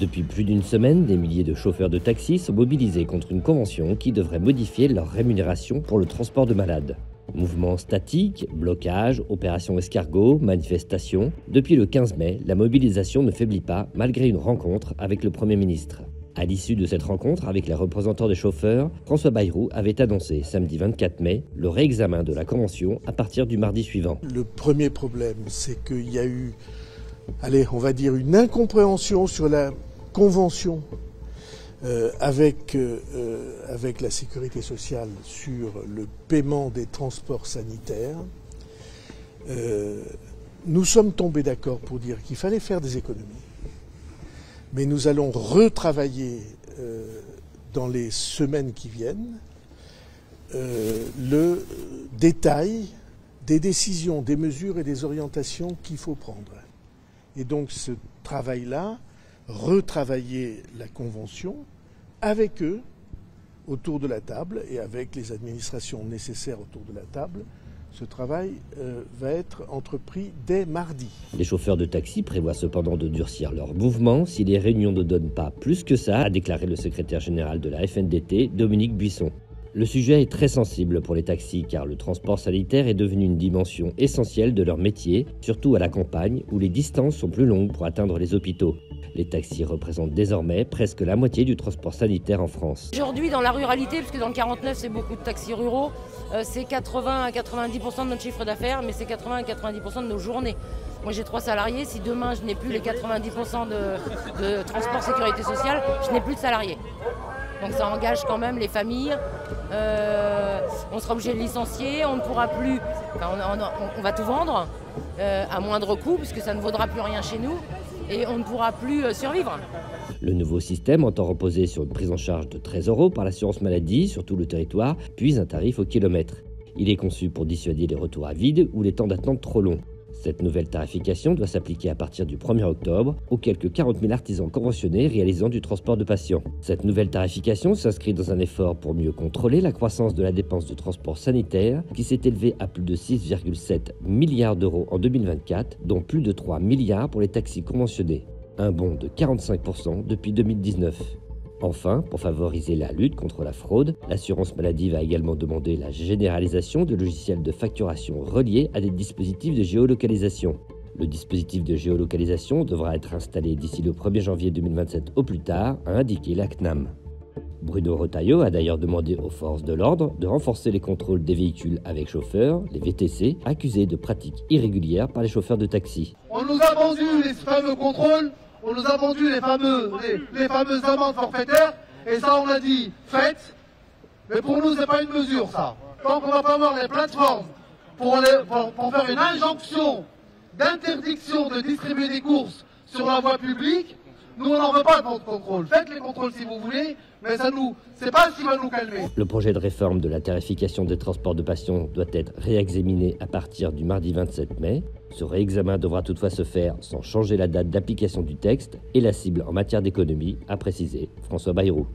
Depuis plus d'une semaine, des milliers de chauffeurs de taxi sont mobilisés contre une convention qui devrait modifier leur rémunération pour le transport de malades. Mouvements statiques, blocages, opérations escargot, manifestations. Depuis le 15 mai, la mobilisation ne faiblit pas malgré une rencontre avec le Premier ministre. À l'issue de cette rencontre avec les représentants des chauffeurs, François Bayrou avait annoncé samedi 24 mai le réexamen de la convention à partir du mardi suivant. Le premier problème, c'est qu'il y a eu, on va dire, une incompréhension sur la convention avec la sécurité sociale sur le paiement des transports sanitaires. Nous sommes tombés d'accord pour dire qu'il fallait faire des économies. Mais nous allons retravailler dans les semaines qui viennent le détail des décisions, des mesures et des orientations qu'il faut prendre. Et donc ce travail-là, retravailler la convention avec eux autour de la table et avec les administrations nécessaires autour de la table. Ce travail va être entrepris dès mardi. Les chauffeurs de taxi prévoient cependant de durcir leur mouvement si les réunions ne donnent pas plus que ça, a déclaré le secrétaire général de la FNDT, Dominique Buisson. Le sujet est très sensible pour les taxis car le transport sanitaire est devenu une dimension essentielle de leur métier, surtout à la campagne où les distances sont plus longues pour atteindre les hôpitaux. Les taxis représentent désormais presque la moitié du transport sanitaire en France. Aujourd'hui, dans la ruralité, puisque dans le 49, c'est beaucoup de taxis ruraux, c'est 80 à 90% de notre chiffre d'affaires, mais c'est 80 à 90% de nos journées. Moi, j'ai 3 salariés. Si demain, je n'ai plus les 90% de transport sécurité sociale, je n'ai plus de salariés. Donc ça engage quand même les familles. On sera obligé de licencier, on ne pourra plus, on va tout vendre à moindre coût, puisque ça ne vaudra plus rien chez nous. Et on ne pourra plus survivre. Le nouveau système entend reposer sur une prise en charge de 13 € par l'assurance maladie sur tout le territoire, puis un tarif au kilomètre. Il est conçu pour dissuader les retours à vide ou les temps d'attente trop longs. Cette nouvelle tarification doit s'appliquer à partir du 1er octobre aux quelques 40 000 artisans conventionnés réalisant du transport de patients. Cette nouvelle tarification s'inscrit dans un effort pour mieux contrôler la croissance de la dépense de transport sanitaire qui s'est élevée à plus de 6,7 milliards d'euros en 2024, dont plus de 3 milliards pour les taxis conventionnés. Un bond de 45% depuis 2019. Enfin, pour favoriser la lutte contre la fraude, l'assurance maladie va également demander la généralisation de logiciels de facturation reliés à des dispositifs de géolocalisation. Le dispositif de géolocalisation devra être installé d'ici le 1er janvier 2027 au plus tard, a indiqué la CNAM. Bruno Retailleau a d'ailleurs demandé aux forces de l'ordre de renforcer les contrôles des véhicules avec chauffeurs, les VTC, accusés de pratiques irrégulières par les chauffeurs de taxi. On nous a vendu les fameux contrôles. On nous a vendu les fameuses amendes forfaitaires, et ça on a dit, faites, mais pour nous c'est pas une mesure ça. Tant qu'on va pas avoir les plateformes pour faire une injonction d'interdiction de distribuer des courses sur la voie publique, nous on n'en veut pas de votre contrôle. Faites les contrôles si vous voulez, mais c'est pas ce qui va nous calmer. Le projet de réforme de la tarification des transports de patients doit être réexaminé à partir du mardi 27 mai. Ce réexamen devra toutefois se faire sans changer la date d'application du texte et la cible en matière d'économie, a précisé François Bayrou.